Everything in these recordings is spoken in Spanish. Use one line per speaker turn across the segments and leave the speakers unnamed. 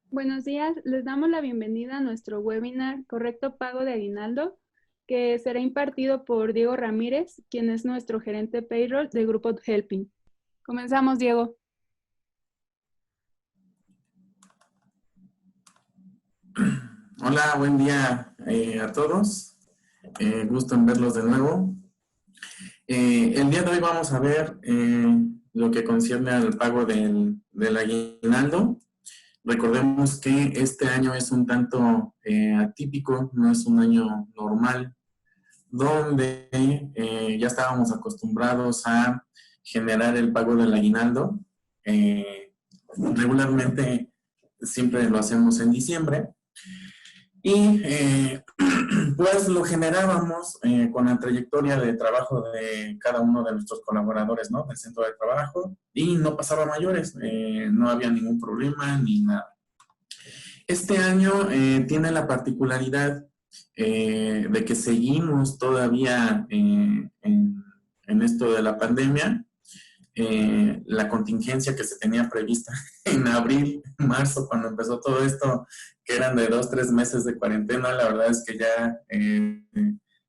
Buenos días, les damos la bienvenida a nuestro webinar Correcto Pago de Aguinaldo, que será impartido por Diego Ramírez, quien es nuestro gerente payroll de Grupo Helping. Comenzamos, Diego.
Hola, buen día a todos. Gusto en verlos de nuevo. El día de hoy vamos a ver lo que concierne al pago del aguinaldo. Recordemos que este año es un tanto atípico, no es un año normal, donde ya estábamos acostumbrados a generar el pago del aguinaldo. Regularmente siempre lo hacemos en diciembre. Y pues lo generábamos con la trayectoria de trabajo de cada uno de nuestros colaboradores, ¿no? Del centro de trabajo, y no pasaba a mayores, no había ningún problema ni nada. Este año tiene la particularidad de que seguimos todavía en esto de la pandemia. La contingencia que se tenía prevista en abril, marzo, cuando empezó todo esto, que eran de 2, 3 meses de cuarentena, la verdad es que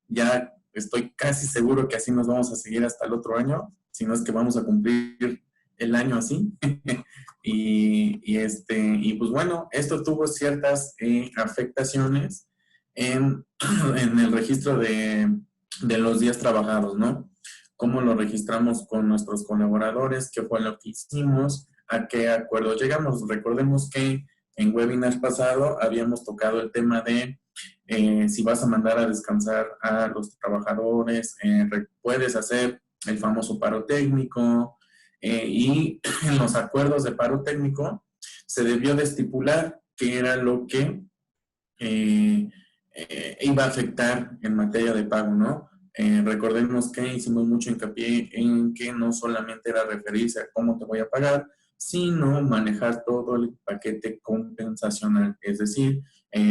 ya estoy casi seguro que así nos vamos a seguir hasta el otro año, si no es que vamos a cumplir el año así. Y pues bueno, esto tuvo ciertas afectaciones en el registro de los días trabajados, ¿no? Cómo lo registramos con nuestros colaboradores, qué fue lo que hicimos, a qué acuerdo llegamos. Recordemos que en webinars pasado habíamos tocado el tema de si vas a mandar a descansar a los trabajadores, puedes hacer el famoso paro técnico, y en los acuerdos de paro técnico se debió de estipular qué era lo que iba a afectar en materia de pago, ¿no? Recordemos que hicimos mucho hincapié en que no solamente era referirse a cómo te voy a pagar, sino manejar todo el paquete compensacional, es decir,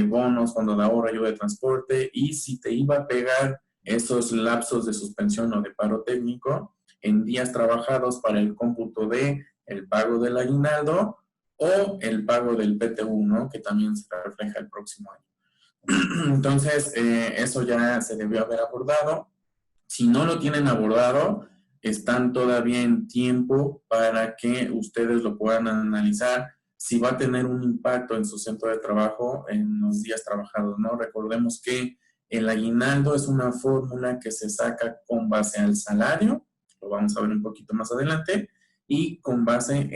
bonos, fondo de ahorro, ayuda de transporte, y si te iba a pegar esos lapsos de suspensión o de paro técnico en días trabajados para el cómputo de el pago del aguinaldo o el pago del PTU, ¿no? Que también se refleja el próximo año. Entonces, eso ya se debió haber abordado. Si no lo tienen abordado, están todavía en tiempo para que ustedes lo puedan analizar si va a tener un impacto en su centro de trabajo en los días trabajados, ¿no? Recordemos que el aguinaldo es una fórmula que se saca con base al salario, lo vamos a ver un poquito más adelante, y con base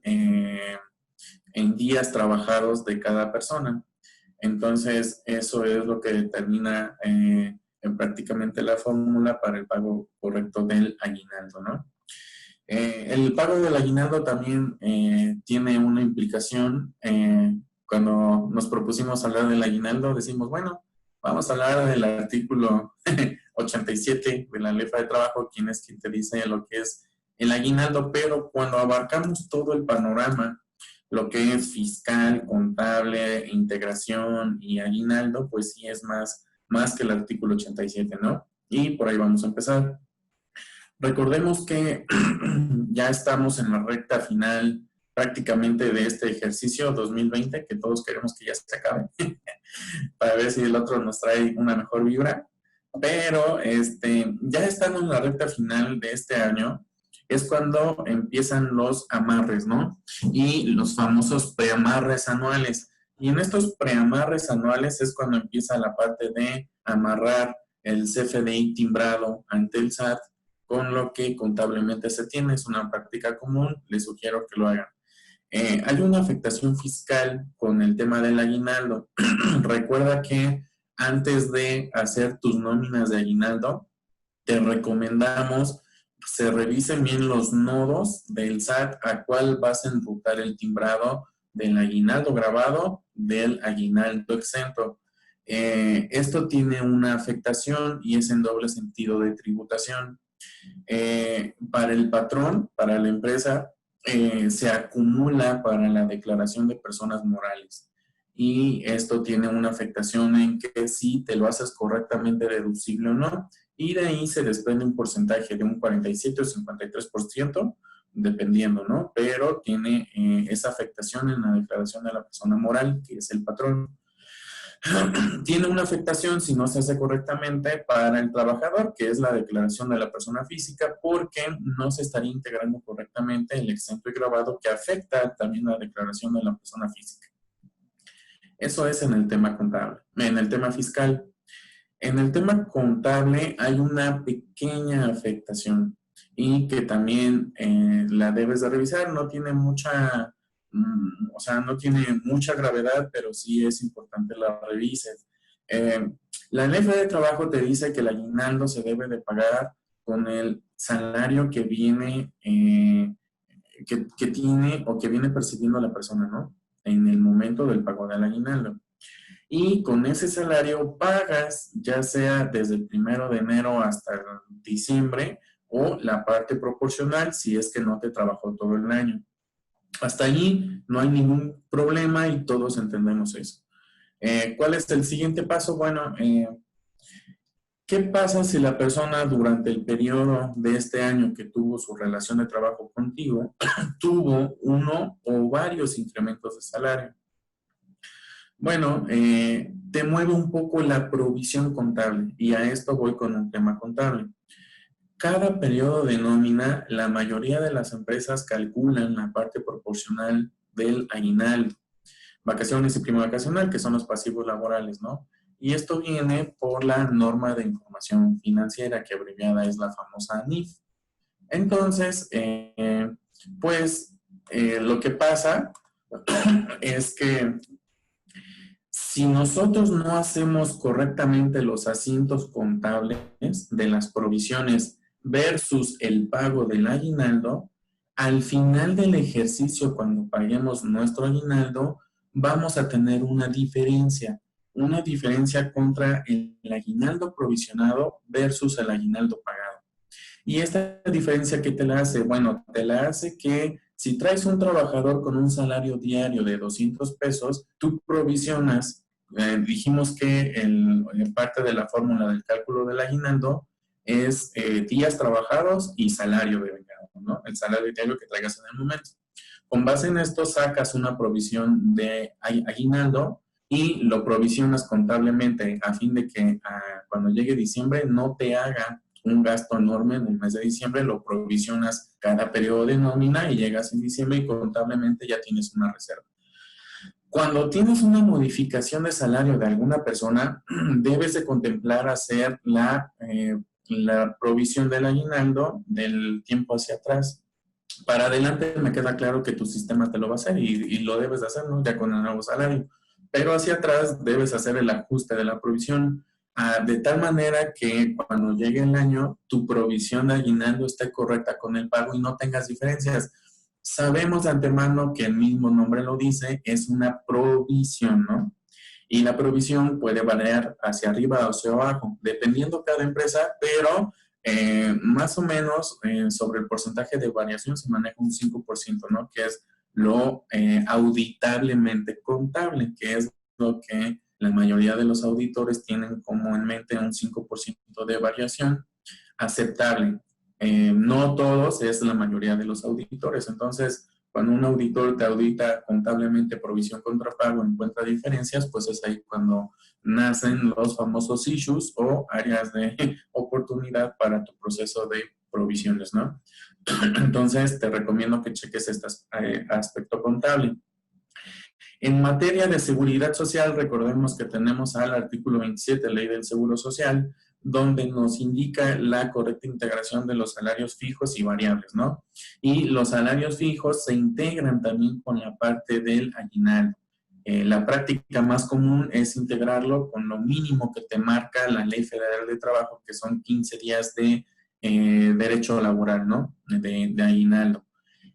en días trabajados de cada persona. Entonces, eso es lo que determina en prácticamente la fórmula para el pago correcto del aguinaldo, ¿no? El pago del aguinaldo también tiene una implicación. Cuando nos propusimos hablar del aguinaldo, decimos, bueno, vamos a hablar del artículo 87 de la Ley de Trabajo, quien te dice lo que es el aguinaldo, pero cuando abarcamos todo el panorama, lo que es fiscal, contable, integración y aguinaldo, pues sí es más que el artículo 87, ¿no? Y por ahí vamos a empezar. Recordemos que ya estamos en la recta final prácticamente de este ejercicio 2020, que todos queremos que ya se acabe, para ver si el otro nos trae una mejor vibra. Pero ya estando en la recta final de este año, es cuando empiezan los amarres, ¿no? Y los famosos preamarres anuales. Y en estos preamarres anuales es cuando empieza la parte de amarrar el CFDI timbrado ante el SAT con lo que contablemente se tiene. Es una práctica común, les sugiero que lo hagan. Hay una afectación fiscal con el tema del aguinaldo. Recuerda que antes de hacer tus nóminas de aguinaldo, te recomendamos se revisen bien los nodos del SAT a cuál vas a enrutar el timbrado del aguinaldo grabado del aguinaldo exento. Esto tiene una afectación y es en doble sentido de tributación. Para el patrón, para la empresa, se acumula para la declaración de personas morales. Y esto tiene una afectación en que si te lo haces correctamente deducible o no, y de ahí se desprende un porcentaje de un 47 o 53% dependiendo, ¿no? Pero tiene esa afectación en la declaración de la persona moral, que es el patrón. Tiene una afectación si no se hace correctamente para el trabajador, que es la declaración de la persona física, porque no se estaría integrando correctamente el exento y grabado que afecta también la declaración de la persona física. Eso es en el tema contable. En el tema fiscal. En el tema contable hay una pequeña afectación y que también la debes de revisar. No tiene mucha, o sea, no tiene mucha gravedad, pero sí es importante la revises. La ley de trabajo te dice que el aguinaldo se debe de pagar con el salario que viene, que tiene o que viene percibiendo la persona, ¿no? En el momento del pago del aguinaldo. Y con ese salario pagas, ya sea desde el 1 de enero hasta diciembre, o la parte proporcional si es que no te trabajó todo el año. Hasta allí no hay ningún problema y todos entendemos eso. ¿Cuál es el siguiente paso? Bueno, ¿qué pasa si la persona durante el periodo de este año que tuvo su relación de trabajo contigo, tuvo uno o varios incrementos de salario? Bueno, te mueve un poco la provisión contable y a esto voy con un tema contable. Cada periodo de nómina, la mayoría de las empresas calculan la parte proporcional del aguinaldo, vacaciones y prima vacacional, que son los pasivos laborales, ¿no? Y esto viene por la norma de información financiera, que abreviada es la famosa NIF. Entonces, lo que pasa es que si nosotros no hacemos correctamente los asientos contables de las provisiones versus el pago del aguinaldo, al final del ejercicio, cuando paguemos nuestro aguinaldo, vamos a tener una diferencia contra el aguinaldo provisionado versus el aguinaldo pagado. ¿Y esta diferencia qué te la hace? Bueno, te la hace que si traes un trabajador con un salario diario de 200 pesos, tú provisionas, dijimos que parte de la fórmula del cálculo del aguinaldo es días trabajados y salario de vengado, ¿no? El salario diario que traigas en el momento. Con base en esto sacas una provisión de aguinaldo y lo provisionas contablemente a fin de que cuando llegue diciembre no te haga un gasto enorme en el mes de diciembre, lo provisionas cada periodo de nómina y llegas en diciembre y contablemente ya tienes una reserva. Cuando tienes una modificación de salario de alguna persona, debes de contemplar hacer la provisión del aguinaldo del tiempo hacia atrás. Para adelante me queda claro que tu sistema te lo va a hacer y lo debes de hacer, ¿no? Ya con el nuevo salario. Pero hacia atrás debes hacer el ajuste de la provisión de tal manera que cuando llegue el año tu provisión de aguinaldo esté correcta con el pago y no tengas diferencias. Sabemos de antemano que el mismo nombre lo dice, es una provisión, ¿no? Y la provisión puede variar hacia arriba o hacia abajo, dependiendo cada empresa, pero más o menos sobre el porcentaje de variación se maneja un 5%, ¿no? Que es lo auditablemente contable, que es lo que la mayoría de los auditores tienen como en mente un 5% de variación aceptable. No todos, es la mayoría de los auditores. Entonces, cuando un auditor te audita contablemente provisión contra pago, encuentra diferencias, pues es ahí cuando nacen los famosos issues o áreas de oportunidad para tu proceso de provisiones, ¿no? Entonces, te recomiendo que cheques este aspecto contable. En materia de seguridad social, recordemos que tenemos al artículo 27, Ley del Seguro Social, donde nos indica la correcta integración de los salarios fijos y variables, ¿no? Y los salarios fijos se integran también con la parte del aguinaldo. La práctica más común es integrarlo con lo mínimo que te marca la Ley Federal de Trabajo, que son 15 días de derecho laboral, ¿no? De aguinaldo.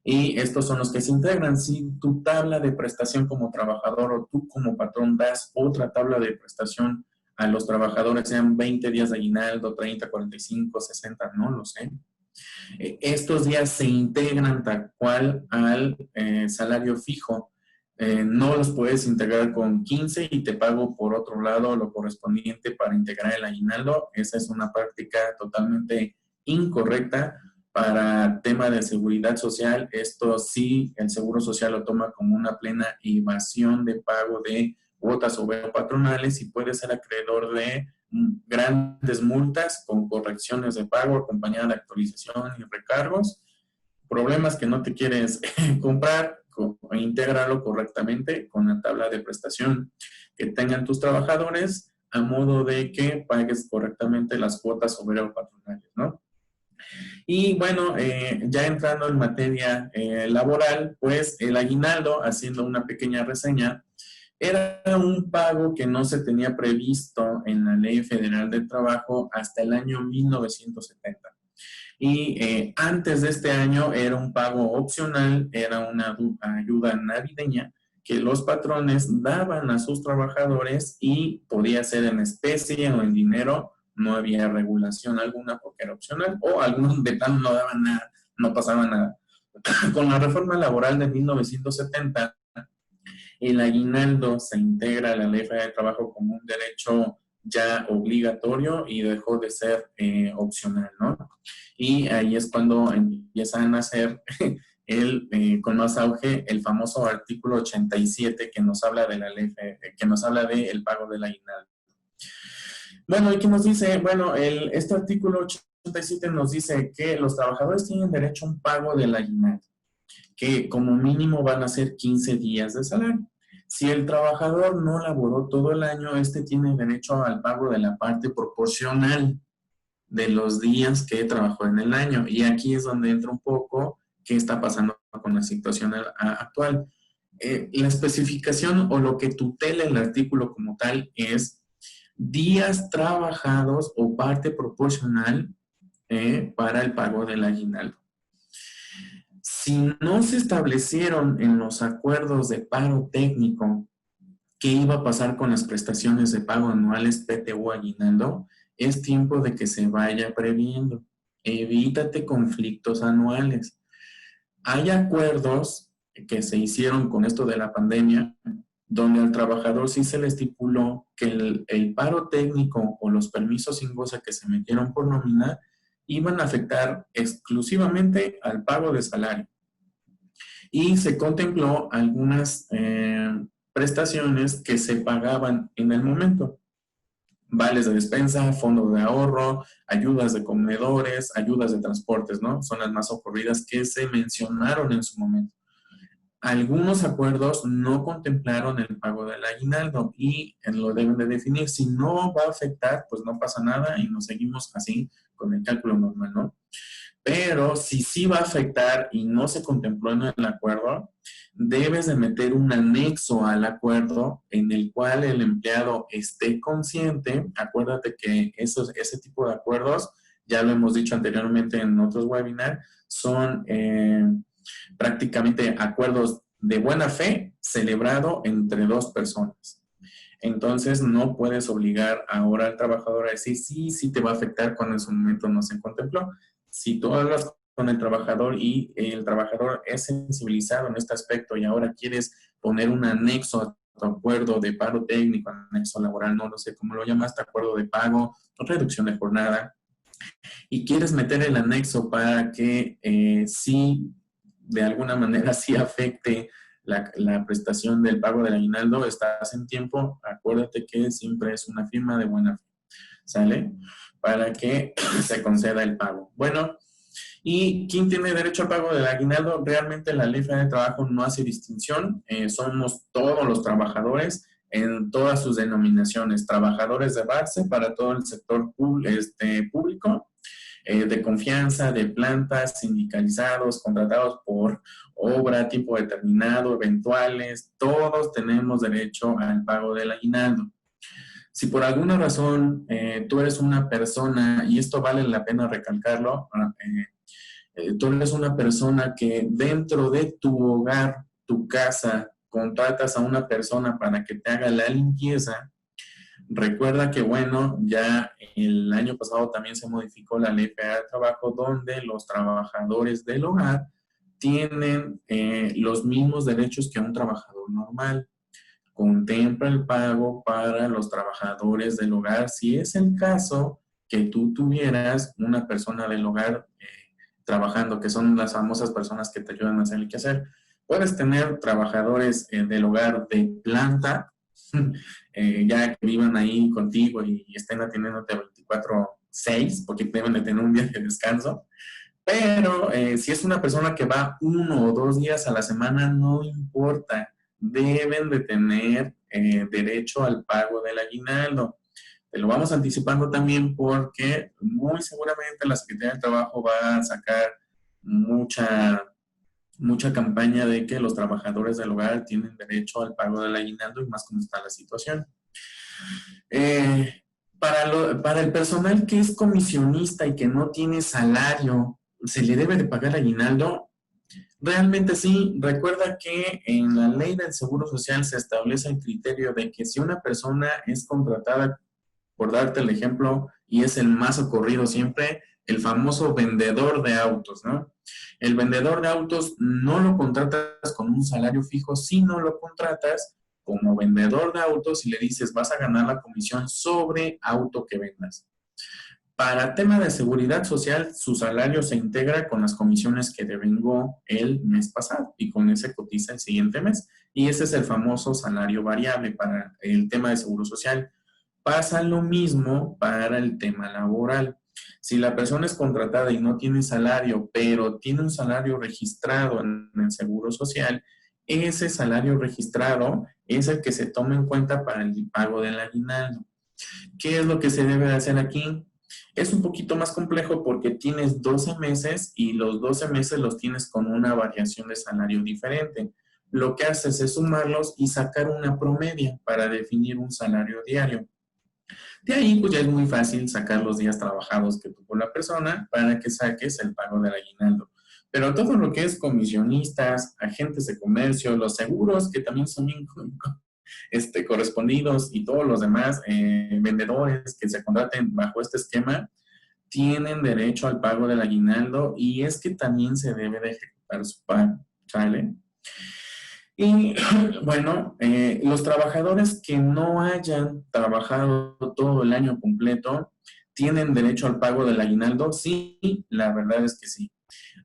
Y estos son los que se integran. Si tu tabla de prestación como trabajador o tú como patrón das otra tabla de prestación a los trabajadores, sean 20 días de aguinaldo, 30, 45, 60, no lo sé. Estos días se integran tal cual al salario fijo. No los puedes integrar con 15 y te pago por otro lado lo correspondiente para integrar el aguinaldo. Esa es una práctica totalmente incorrecta, Para tema de seguridad social, esto sí, el Seguro Social lo toma como una plena evasión de pago de cuotas patronales y puede ser acreedor de grandes multas con correcciones de pago acompañada de actualización y recargos. Problemas que no te quieres comprar, intégralo correctamente con la tabla de prestación que tengan tus trabajadores a modo de que pagues correctamente las cuotas patronales, ¿no? Y bueno, ya entrando en materia laboral, pues el aguinaldo, haciendo una pequeña reseña, era un pago que no se tenía previsto en la Ley Federal del Trabajo hasta el año 1970. Y antes de este año era un pago opcional, era una ayuda navideña que los patrones daban a sus trabajadores y podía ser en especie o en dinero, no había regulación alguna porque era opcional, o algunos de plano no daban nada, no pasaba nada. Con la reforma laboral de 1970, el aguinaldo se integra a la Ley Federal de Trabajo como un derecho ya obligatorio y dejó de ser opcional, ¿no? Y ahí es cuando empieza a nacer con más auge el famoso artículo 87 que nos habla de la ley, que nos habla del pago del aguinaldo. Bueno, ¿y qué nos dice? Bueno, este artículo 87 nos dice que los trabajadores tienen derecho a un pago del aguinaldo, que como mínimo van a ser 15 días de salario. Si el trabajador no laboró todo el año, tiene derecho al pago de la parte proporcional de los días que trabajó en el año. Y aquí es donde entra un poco qué está pasando con la situación actual. La especificación o lo que tutela el artículo como tal es días trabajados o parte proporcional para el pago del aguinaldo. Si no se establecieron en los acuerdos de paro técnico qué iba a pasar con las prestaciones de pago anuales PTU aguinaldo, es tiempo de que se vaya previendo. Evítate conflictos anuales. Hay acuerdos que se hicieron con esto de la pandemia, donde al trabajador sí se le estipuló que el paro técnico o los permisos sin goce que se metieron por nómina iban a afectar exclusivamente al pago de salario. Y se contempló algunas prestaciones que se pagaban en el momento. Vales de despensa, fondo de ahorro, ayudas de comedores, ayudas de transportes, ¿no? Son las más ocurridas que se mencionaron en su momento. Algunos acuerdos no contemplaron el pago del aguinaldo y lo deben de definir. Si no va a afectar, pues no pasa nada y nos seguimos así con el cálculo normal, ¿no? Pero si sí va a afectar y no se contempló en el acuerdo, debes de meter un anexo al acuerdo en el cual el empleado esté consciente. Acuérdate que ese tipo de acuerdos, ya lo hemos dicho anteriormente en otros webinars, son prácticamente acuerdos de buena fe celebrado entre dos personas. Entonces, no puedes obligar ahora al trabajador a decir, sí te va a afectar cuando en su momento no se contempló. Si tú hablas con el trabajador y el trabajador es sensibilizado en este aspecto y ahora quieres poner un anexo a tu acuerdo de paro técnico, anexo laboral, no lo sé cómo lo llamaste, acuerdo de pago, reducción de jornada, y quieres meter el anexo para que sí, de alguna manera sí afecte la prestación del pago del aguinaldo, estás en tiempo, acuérdate que siempre es una firma de buena fe, ¿sale? Para que se conceda el pago. Bueno, ¿y quién tiene derecho al pago del aguinaldo? Realmente la Ley Federal de Trabajo no hace distinción, somos todos los trabajadores en todas sus denominaciones, trabajadores de base para todo el sector público, de confianza, de plantas, sindicalizados, contratados por obra a tiempo determinado, eventuales, todos tenemos derecho al pago del aguinaldo. Si por alguna razón tú eres una persona, y esto vale la pena recalcarlo, tú eres una persona que dentro de tu hogar, tu casa, contratas a una persona para que te haga la limpieza, recuerda que, bueno, ya el año pasado también se modificó la Ley Federal de Trabajo, donde los trabajadores del hogar tienen los mismos derechos que un trabajador normal. Contempla el pago para los trabajadores del hogar, si es el caso que tú tuvieras una persona del hogar trabajando, que son las famosas personas que te ayudan a hacer el quehacer. Puedes tener trabajadores del hogar de planta, ya que vivan ahí contigo y estén atendiéndote 24/6, porque deben de tener un día de descanso. Pero si es una persona que va 1 o 2 días a la semana, no importa, deben de tener derecho al pago del aguinaldo. Te lo vamos anticipando también porque muy seguramente la Secretaría del Trabajo va a sacar mucha campaña de que los trabajadores del hogar tienen derecho al pago del aguinaldo y más como está la situación. Para el personal que es comisionista y que no tiene salario, ¿se le debe de pagar aguinaldo? Realmente sí. Recuerda que en la ley del Seguro Social se establece el criterio de que si una persona es contratada, por darte el ejemplo, y es el más ocurrido siempre, el famoso vendedor de autos, ¿no? El vendedor de autos no lo contratas con un salario fijo, sino lo contratas como vendedor de autos y le dices, vas a ganar la comisión sobre auto que vendas. Para tema de seguridad social, su salario se integra con las comisiones que devengó el mes pasado y con ese cotiza el siguiente mes. Y ese es el famoso salario variable para el tema de seguro social. Pasa lo mismo para el tema laboral. Si la persona es contratada y no tiene salario, pero tiene un salario registrado en el seguro social, ese salario registrado es el que se toma en cuenta para el pago del aguinaldo. ¿Qué es lo que se debe hacer aquí? Es un poquito más complejo porque tienes 12 meses y los 12 meses los tienes con una variación de salario diferente. Lo que haces es sumarlos y sacar una promedia para definir un salario diario. De ahí, pues ya es muy fácil sacar los días trabajados que tuvo la persona para que saques el pago del aguinaldo. Pero todo lo que es comisionistas, agentes de comercio, los seguros, que también son correspondidos, y todos los demás vendedores que se contraten bajo este esquema, tienen derecho al pago del aguinaldo y es que también se debe de ejecutar su pago, ¿sale? Y bueno, los trabajadores que no hayan trabajado todo el año completo, ¿tienen derecho al pago del aguinaldo? Sí, la verdad es que sí.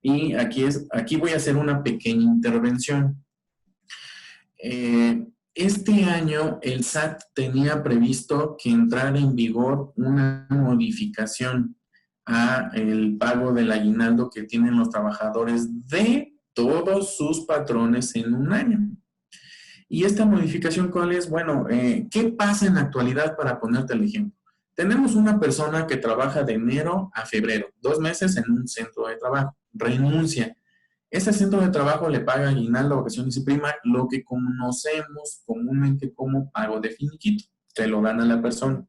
Y aquí voy a hacer una pequeña intervención. Este año el SAT tenía previsto que entrara en vigor una modificación a el pago del aguinaldo que tienen los trabajadores de todos sus patrones en un año. ¿Y esta modificación cuál es? Bueno, ¿qué pasa en la actualidad para ponerte el ejemplo? Tenemos una persona que trabaja de enero a febrero, 2 meses en un centro de trabajo, renuncia. Ese centro de trabajo le paga aguinaldo, vacaciones y prima, lo que conocemos comúnmente como pago de finiquito, que lo dan a la persona.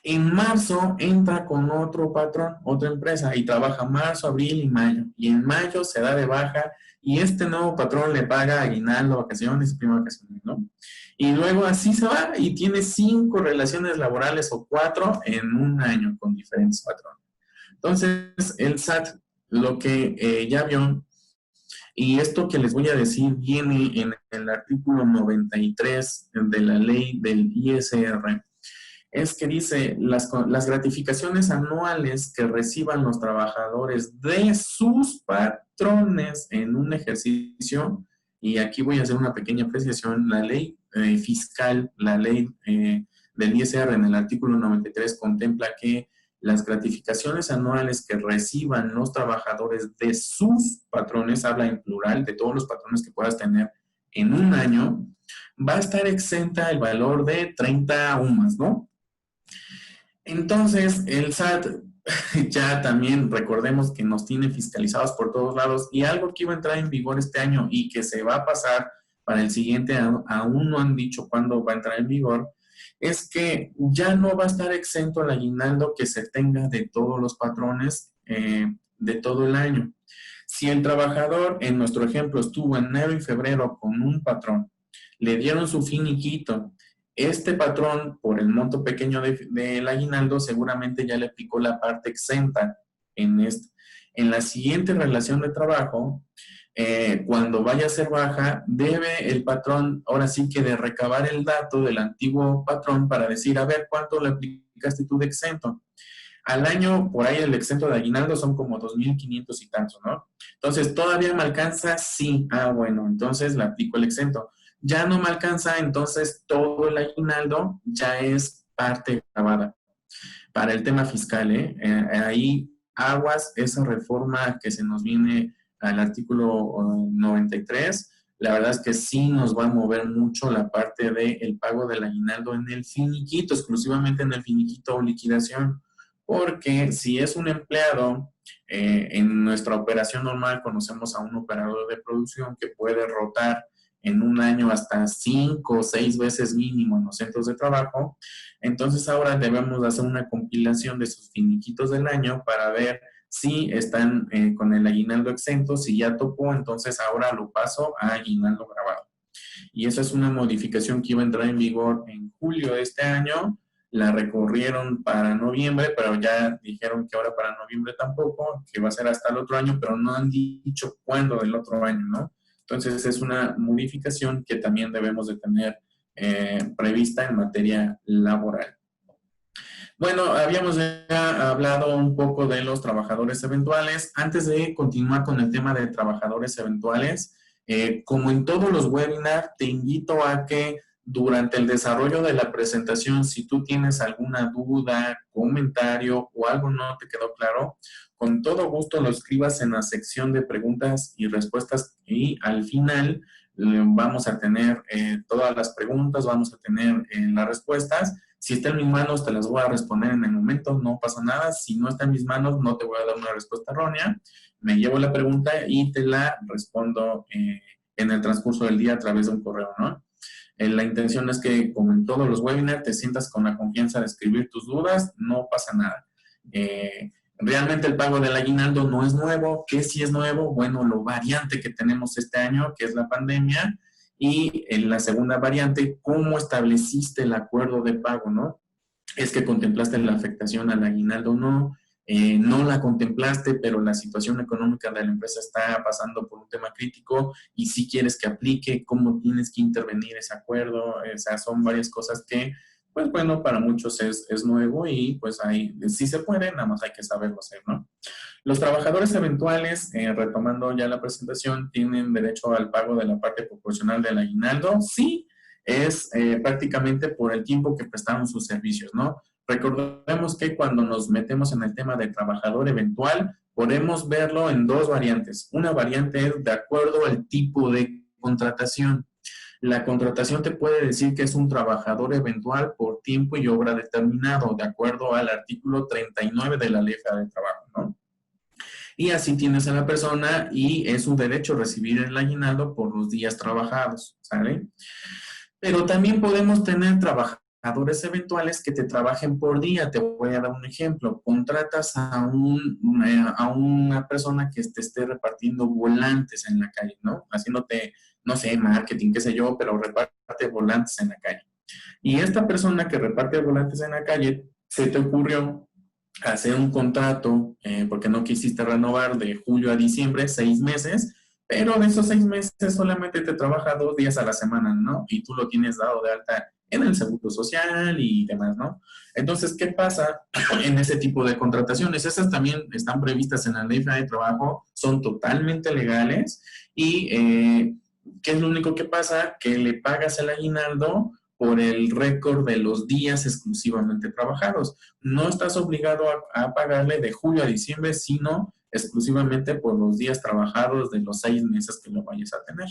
En marzo entra con otro patrón, otra empresa, y trabaja marzo, abril y mayo. Y en mayo se da de baja y este nuevo patrón le paga aguinaldo, vacaciones y prima vacaciones, ¿no? Y luego así se va y tiene 5 relaciones laborales o 4 en un año con diferentes patrones. Entonces, el SAT lo que ya vio, y esto que les voy a decir viene en el artículo 93 de la ley del ISR, es que dice las gratificaciones anuales que reciban los trabajadores de sus patrones en un ejercicio, y aquí voy a hacer una pequeña apreciación, la ley fiscal, la ley del ISR en el artículo 93 contempla que las gratificaciones anuales que reciban los trabajadores de sus patrones, habla en plural de todos los patrones que puedas tener en un año, va a estar exenta el valor de 30 UMAS, ¿no? Entonces, el SAT ya también recordemos que nos tiene fiscalizados por todos lados y algo que iba a entrar en vigor este año y que se va a pasar para el siguiente, aún no han dicho cuándo va a entrar en vigor, es que ya no va a estar exento el aguinaldo que se tenga de todos los patrones de todo el año. Si el trabajador, en nuestro ejemplo, estuvo en enero y febrero con un patrón, le dieron su finiquito, este patrón, por el monto pequeño del aguinaldo, seguramente ya le aplicó la parte exenta en la siguiente relación de trabajo. Cuando vaya a ser baja, debe el patrón, ahora sí que de recabar el dato del antiguo patrón para decir, a ver, ¿cuánto le aplicaste tú de exento? al año, por ahí el exento de aguinaldo son como 2,500 y tantos, ¿no? Entonces, ¿todavía me alcanza? Sí. Ah, bueno, entonces le aplico el exento. Ya no me alcanza, entonces todo el aguinaldo ya es parte grabada. Para el tema fiscal, ahí aguas, esa reforma que se nos viene al artículo 93, la verdad es que sí nos va a mover mucho la parte del pago del aguinaldo en el finiquito, exclusivamente en el finiquito o liquidación, porque si es un empleado, en nuestra operación normal conocemos a un operador de producción que puede rotar en un año hasta 5 o 6 veces mínimo en los centros de trabajo. Entonces ahora debemos hacer una compilación de sus finiquitos del año para ver si están con el aguinaldo exento. Si ya topó, entonces ahora lo paso a aguinaldo grabado. Y esa es una modificación que iba a entrar en vigor en julio de este año. La recorrieron para noviembre, pero ya dijeron que ahora para noviembre tampoco, que va a ser hasta el otro año, pero no han dicho cuándo del otro año, ¿no? Entonces es una modificación que también debemos de tener prevista en materia laboral. Bueno, habíamos ya hablado un poco de los trabajadores eventuales. Antes de continuar con el tema de trabajadores eventuales, como en todos los webinars, te invito a que durante el desarrollo de la presentación, si tú tienes alguna duda, comentario o algo no te quedó claro, con todo gusto lo escribas en la sección de preguntas y respuestas y al final vamos a tener todas las preguntas, vamos a tener las respuestas. Si está en mis manos, te las voy a responder en el momento, no pasa nada. Si no está en mis manos, no te voy a dar una respuesta errónea. Me llevo la pregunta y te la respondo en el transcurso del día a través de un correo, ¿no? La intención es que, como en todos los webinars, te sientas con la confianza de escribir tus dudas, no pasa nada. Realmente el pago del aguinaldo no es nuevo. ¿Qué sí es nuevo? Bueno, lo variante que tenemos este año, que es la pandemia, y en la segunda variante, ¿cómo estableciste el acuerdo de pago, no? Es que contemplaste la afectación al aguinaldo, no. No la contemplaste, pero la situación económica de la empresa está pasando por un tema crítico y si quieres que aplique, cómo tienes que intervenir ese acuerdo. O sea, son varias cosas que, pues bueno, para muchos es nuevo y pues ahí sí se puede, nada más hay que saberlo hacer, ¿no? Los trabajadores eventuales, retomando ya la presentación, ¿tienen derecho al pago de la parte proporcional del aguinaldo? Sí, es prácticamente por el tiempo que prestaron sus servicios, ¿no? Recordemos que cuando nos metemos en el tema de trabajador eventual, podemos verlo en dos variantes. Una variante es de acuerdo al tipo de contratación. La contratación te puede decir que es un trabajador eventual por tiempo y obra determinado, de acuerdo al artículo 39 de la Ley Federal de Trabajo, ¿no? Y así tienes a la persona y es un derecho recibir el aguinaldo por los días trabajados, ¿sale? Pero también podemos tener trabajadores eventuales que te trabajen por día. Te voy a dar un ejemplo. Contratas a una persona que te esté repartiendo volantes en la calle, ¿no? Haciéndote, no sé, marketing, qué sé yo, pero reparte volantes en la calle. Y esta persona que reparte volantes en la calle, se te ocurrió hacer un contrato, porque no quisiste renovar de julio a diciembre, 6 meses, pero de esos 6 meses solamente te trabaja 2 días a la semana, ¿no? Y tú lo tienes dado de alta en el Seguro Social y demás, ¿no? Entonces, ¿qué pasa en ese tipo de contrataciones? Esas también están previstas en la Ley Federal de Trabajo, son totalmente legales y ¿qué es lo único que pasa? Que le pagas el aguinaldo por el récord de los días exclusivamente trabajados. No estás obligado a pagarle de julio a diciembre, sino exclusivamente por los días trabajados de los 6 meses que lo vayas a tener.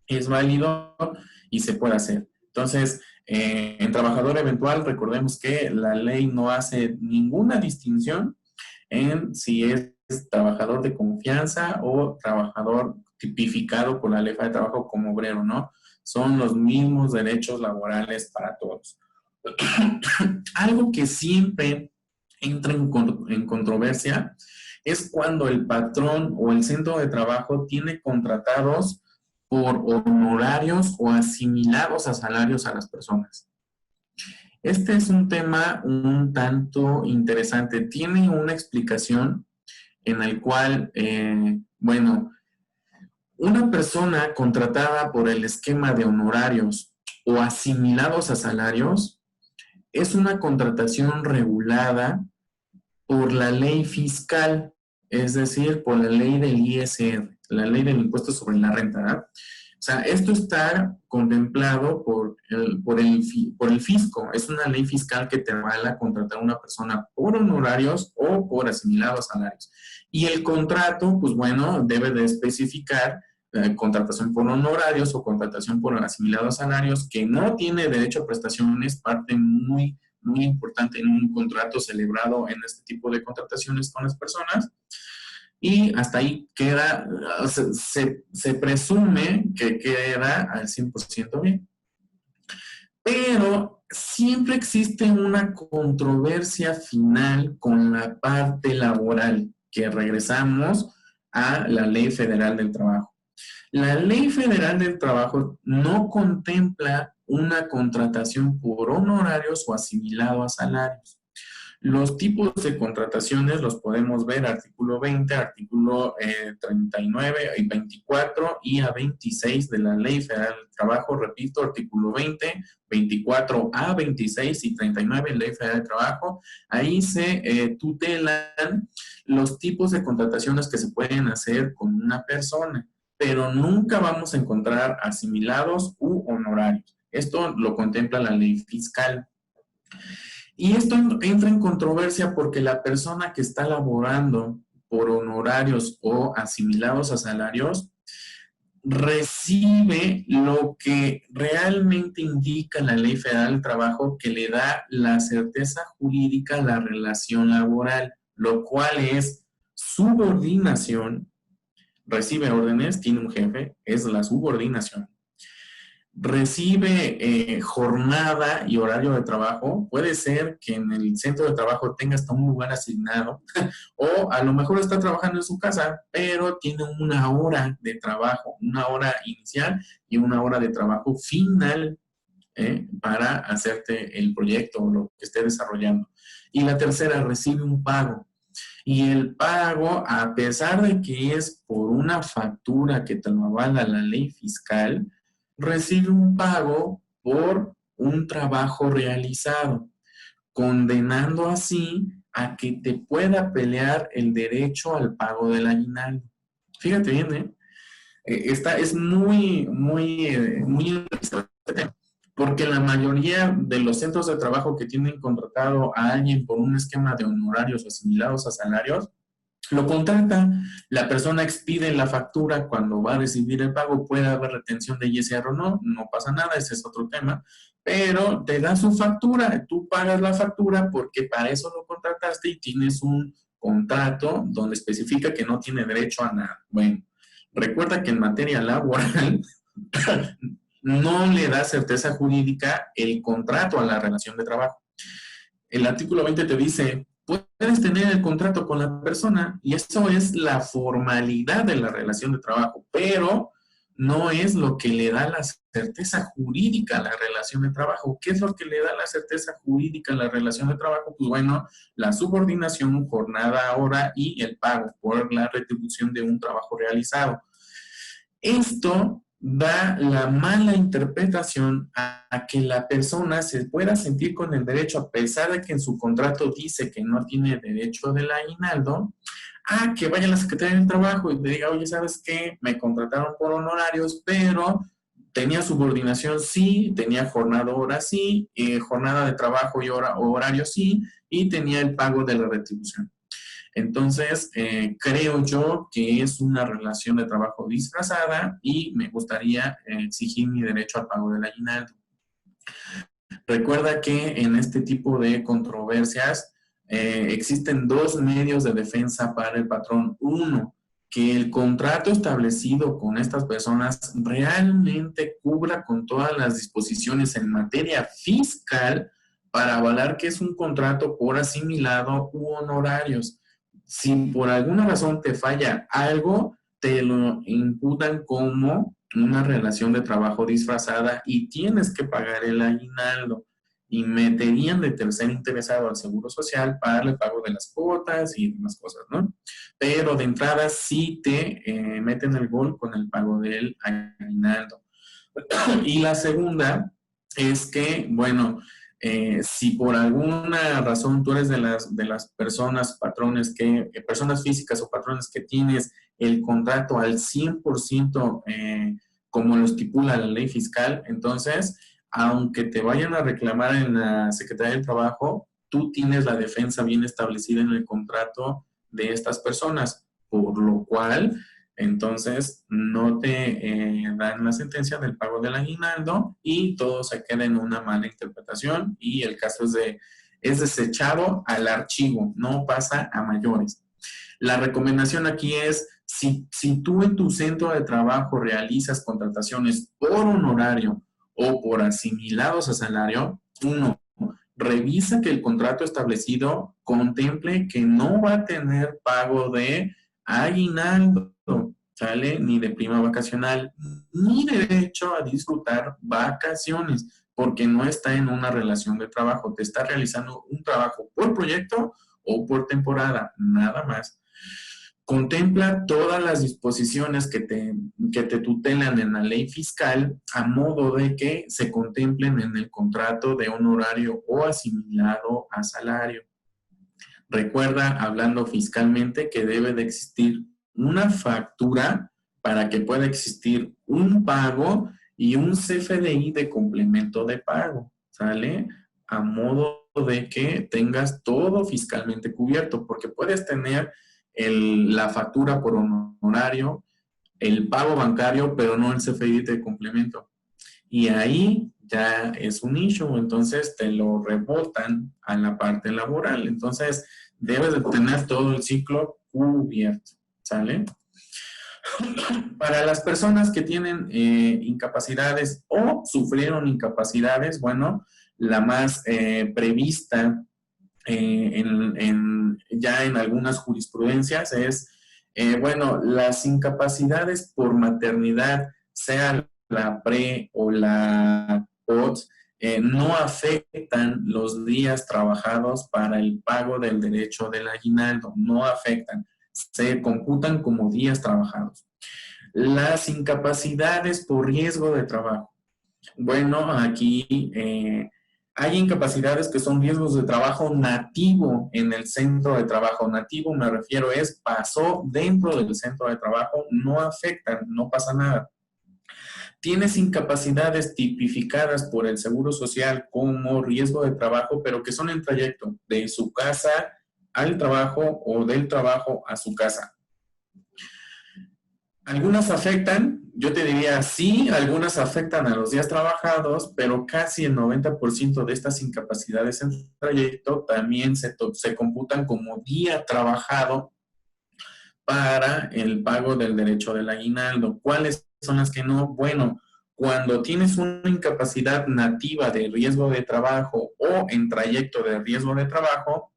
Es válido y se puede hacer. Entonces, en trabajador eventual, recordemos que la ley no hace ninguna distinción en si es trabajador de confianza o trabajador tipificado por la Ley Federal de Trabajo como obrero, ¿no? Son los mismos derechos laborales para todos. Algo que siempre entra en controversia es cuando el patrón o el centro de trabajo tiene contratados por honorarios o asimilados a salarios a las personas. Este es un tema un tanto interesante. Tiene una explicación en el cual, bueno, una persona contratada por el esquema de honorarios o asimilados a salarios es una contratación regulada por la ley fiscal, es decir, por la ley del ISR, la ley del impuesto sobre la renta, ¿verdad? O sea, esto está contemplado por el fisco. Es una ley fiscal que te avala contratar a una persona por honorarios o por asimilados salarios. Y el contrato, pues bueno, debe de especificar contratación por honorarios o contratación por asimilados salarios, que no tiene derecho a prestaciones, parte muy, muy importante en un contrato celebrado en este tipo de contrataciones con las personas. Y hasta ahí queda, se presume que queda al 100% bien. Pero siempre existe una controversia final con la parte laboral, que regresamos a la Ley Federal del Trabajo. La Ley Federal del Trabajo no contempla una contratación por honorarios o asimilado a salarios. Los tipos de contrataciones los podemos ver artículo 20, artículo 39 y 24 y a 26 de la Ley Federal del Trabajo. Repito, artículo 20, 24 a 26 y 39 Ley Federal del Trabajo. Ahí se tutelan los tipos de contrataciones que se pueden hacer con una persona, pero nunca vamos a encontrar asimilados u honorarios. Esto lo contempla la ley fiscal. Y esto entra en controversia porque la persona que está laborando por honorarios o asimilados a salarios recibe lo que realmente indica la Ley Federal del Trabajo, que le da la certeza jurídica a la relación laboral, lo cual es subordinación, recibe órdenes, tiene un jefe, es la subordinación. Recibe jornada y horario de trabajo. Puede ser que en el centro de trabajo tenga hasta un lugar asignado o a lo mejor está trabajando en su casa, pero tiene una hora de trabajo, una hora inicial y una hora de trabajo final para hacerte el proyecto o lo que esté desarrollando. Y la tercera, recibe un pago. Y el pago, a pesar de que es por una factura que te lo avala la ley fiscal, recibe un pago por un trabajo realizado, condenando así a que te pueda pelear el derecho al pago del aguinaldo. Fíjate bien, esta es muy interesante, porque la mayoría de los centros de trabajo que tienen contratado a alguien por un esquema de honorarios o asimilados a salarios, lo contrata, la persona expide la factura cuando va a recibir el pago, puede haber retención de ISR o no, no pasa nada, ese es otro tema, pero te da su factura, tú pagas la factura porque para eso lo contrataste y tienes un contrato donde especifica que no tiene derecho a nada. Bueno, recuerda que en materia laboral no le da certeza jurídica el contrato a la relación de trabajo. El artículo 20 te dice, puedes tener el contrato con la persona y eso es la formalidad de la relación de trabajo, pero no es lo que le da la certeza jurídica a la relación de trabajo. ¿Qué es lo que le da la certeza jurídica a la relación de trabajo? Pues bueno, la subordinación, jornada, hora y el pago por la retribución de un trabajo realizado. Esto da la mala interpretación a que la persona se pueda sentir con el derecho, a pesar de que en su contrato dice que no tiene derecho del aguinaldo, a que vaya a la Secretaría del Trabajo y le diga, oye, ¿sabes qué? Me contrataron por honorarios, pero tenía subordinación sí, tenía jornada hora sí, jornada de trabajo y horario sí, y tenía el pago de la retribución. Entonces, creo yo que es una relación de trabajo disfrazada y me gustaría exigir mi derecho al pago del aguinaldo. Recuerda que en este tipo de controversias existen dos medios de defensa para el patrón. Uno, que el contrato establecido con estas personas realmente cubra con todas las disposiciones en materia fiscal para avalar que es un contrato por asimilado u honorarios. Si por alguna razón te falla algo, te lo imputan como una relación de trabajo disfrazada y tienes que pagar el aguinaldo. Y meterían de tercer interesado al Seguro Social para el pago de las cuotas y demás cosas, ¿no? Pero de entrada sí te meten el gol con el pago del aguinaldo. Y la segunda es que, bueno, Si por alguna razón tú eres de las personas, patrones, personas físicas o patrones que tienes el contrato al 100% como lo estipula la ley fiscal, entonces, aunque te vayan a reclamar en la Secretaría del Trabajo, tú tienes la defensa bien establecida en el contrato de estas personas, por lo cual, entonces, no te dan la sentencia del pago del aguinaldo y todo se queda en una mala interpretación y el caso es desechado al archivo, no pasa a mayores. La recomendación aquí es, si tú en tu centro de trabajo realizas contrataciones por honorario o por asimilados a salario, uno, revisa que el contrato establecido contemple que no va a tener pago de aguinaldo, ¿sale? Ni de prima vacacional, ni derecho a disfrutar vacaciones, porque no está en una relación de trabajo, te está realizando un trabajo por proyecto o por temporada, nada más. Contempla todas las disposiciones que te tutelan en la ley fiscal a modo de que se contemplen en el contrato de honorario o asimilado a salario. Recuerda, hablando fiscalmente, que debe de existir una factura para que pueda existir un pago y un CFDI de complemento de pago, ¿sale? A modo de que tengas todo fiscalmente cubierto, porque puedes tener la factura por honorario, el pago bancario, pero no el CFDI de complemento. Y ahí ya es un issue, entonces te lo rebotan a la parte laboral. Entonces, debes de tener todo el ciclo cubierto, ¿sale? Para las personas que tienen incapacidades o sufrieron incapacidades, bueno, la más prevista ya en algunas jurisprudencias es, bueno, las incapacidades por maternidad, sea la pre o la post, no afectan los días trabajados para el pago del derecho del aguinaldo, no afectan, se computan como días trabajados. Las incapacidades por riesgo de trabajo. Bueno, aquí hay incapacidades que son riesgos de trabajo nativo en el centro de trabajo. Nativo me refiero pasó dentro del centro de trabajo, no afectan, no pasa nada. Tienes incapacidades tipificadas por el Seguro Social como riesgo de trabajo, pero que son en trayecto de su casa al trabajo o del trabajo a su casa. Algunas afectan, yo te diría sí, algunas afectan a los días trabajados, pero casi el 90% de estas incapacidades en trayecto también se computan como día trabajado para el pago del derecho del aguinaldo. ¿Cuáles son las que no? Bueno, cuando tienes una incapacidad nativa de riesgo de trabajo o en trayecto de riesgo de trabajo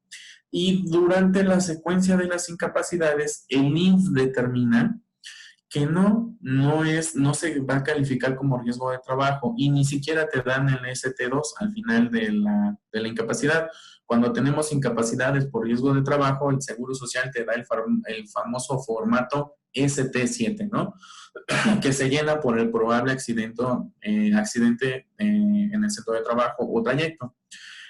y durante la secuencia de las incapacidades, el INSS determina que no se va a calificar como riesgo de trabajo y ni siquiera te dan el ST2 al final de la incapacidad. Cuando tenemos incapacidades por riesgo de trabajo, el Seguro Social te da el famoso formato ST7, ¿no? Que se llena por el probable accidente en el centro de trabajo o trayecto.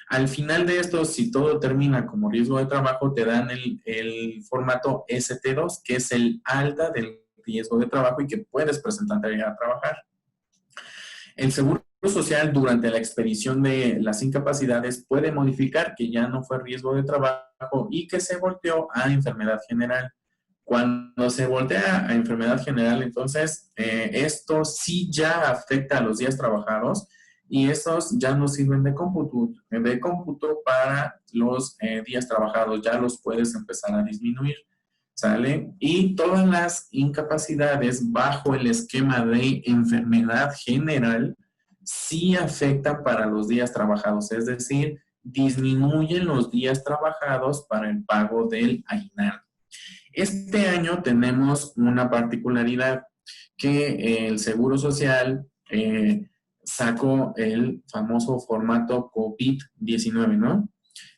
Al final de esto, si todo termina como riesgo de trabajo, te dan el formato ST2, que es el alta del riesgo de trabajo y que puedes presentarte a trabajar. El Seguro Social durante la expedición de las incapacidades puede modificar que ya no fue riesgo de trabajo y que se volteó a enfermedad general. Cuando se voltea a enfermedad general, entonces esto sí ya afecta a los días trabajados y estos ya no sirven de cómputo para los días trabajados, ya los puedes empezar a disminuir. ¿Sale? Y todas las incapacidades bajo el esquema de enfermedad general sí afectan para los días trabajados, es decir, disminuyen los días trabajados para el pago del aguinaldo. Este año tenemos una particularidad que el Seguro Social sacó el famoso formato COVID-19, ¿no?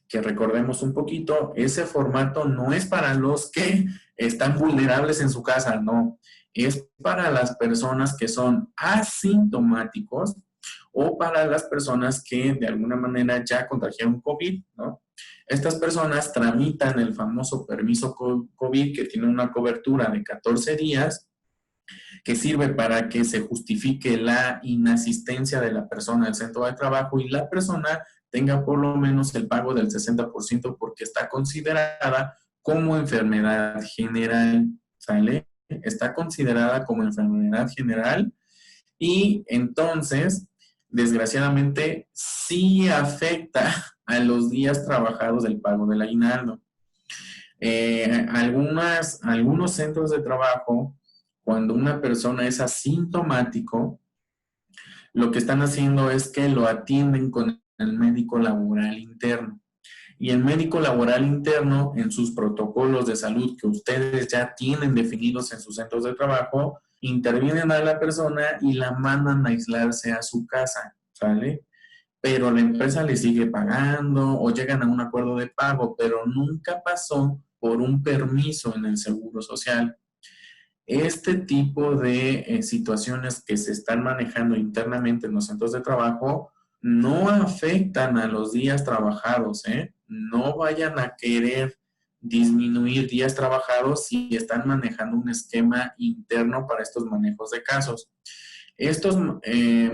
Que recordemos un poquito, ese formato no es para los que están vulnerables en su casa, no. Es para las personas que son asintomáticos o para las personas que de alguna manera ya contrajeron COVID, ¿no? Estas personas tramitan el famoso permiso COVID que tiene una cobertura de 14 días que sirve para que se justifique la inasistencia de la persona al centro de trabajo y la persona tenga por lo menos el pago del 60% porque está considerada como enfermedad general, ¿sale? Está considerada como enfermedad general y entonces, desgraciadamente, sí afecta a los días trabajados del pago del aguinaldo. Algunos centros de trabajo, cuando una persona es asintomático, lo que están haciendo es que lo atienden con el médico laboral interno. Y el médico laboral interno, en sus protocolos de salud que ustedes ya tienen definidos en sus centros de trabajo, intervienen a la persona y la mandan a aislarse a su casa, ¿sale? Pero la empresa le sigue pagando o llegan a un acuerdo de pago, pero nunca pasó por un permiso en el Seguro Social. Este tipo de situaciones que se están manejando internamente en los centros de trabajo no afectan a los días trabajados, ¿eh? No vayan a querer disminuir días trabajados si están manejando un esquema interno para estos manejos de casos. Estos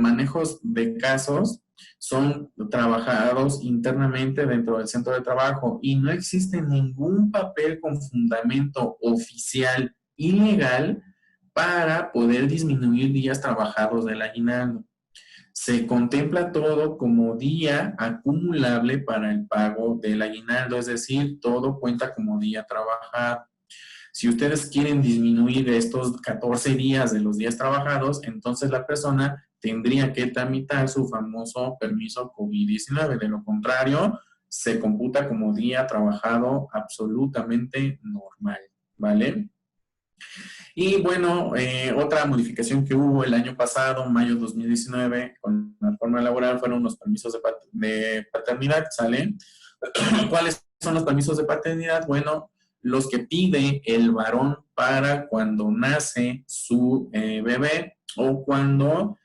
manejos de casos son trabajados internamente dentro del centro de trabajo y no existe ningún papel con fundamento oficial y legal para poder disminuir días trabajados del aguinaldo. Se contempla todo como día acumulable para el pago del aguinaldo, es decir, todo cuenta como día trabajado. Si ustedes quieren disminuir estos 14 días de los días trabajados, entonces la persona tendría que tramitar su famoso permiso COVID-19. De lo contrario, se computa como día trabajado absolutamente normal, ¿vale? Y bueno, otra modificación que hubo el año pasado, mayo 2019, con la reforma laboral, fueron los permisos de paternidad, ¿sale? ¿Cuáles son los permisos de paternidad? Bueno, los que pide el varón para cuando nace su bebé o cuando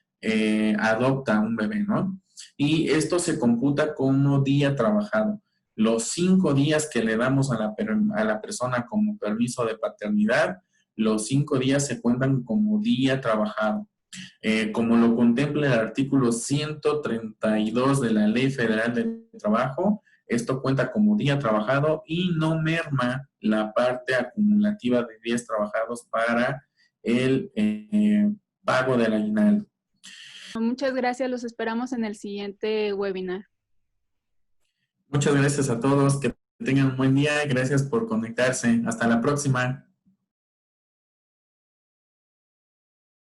adopta un bebé, ¿no? Y esto se computa como día trabajado. Los 5 días que le damos a la persona como permiso de paternidad, los 5 días se cuentan como día trabajado. Como lo contempla el artículo 132 de la Ley Federal del Trabajo, esto cuenta como día trabajado y no merma la parte acumulativa de días trabajados para el pago del aguinaldo.
Muchas gracias, los esperamos en el siguiente webinar.
Muchas gracias a todos, que tengan un buen día y gracias por conectarse. Hasta la próxima.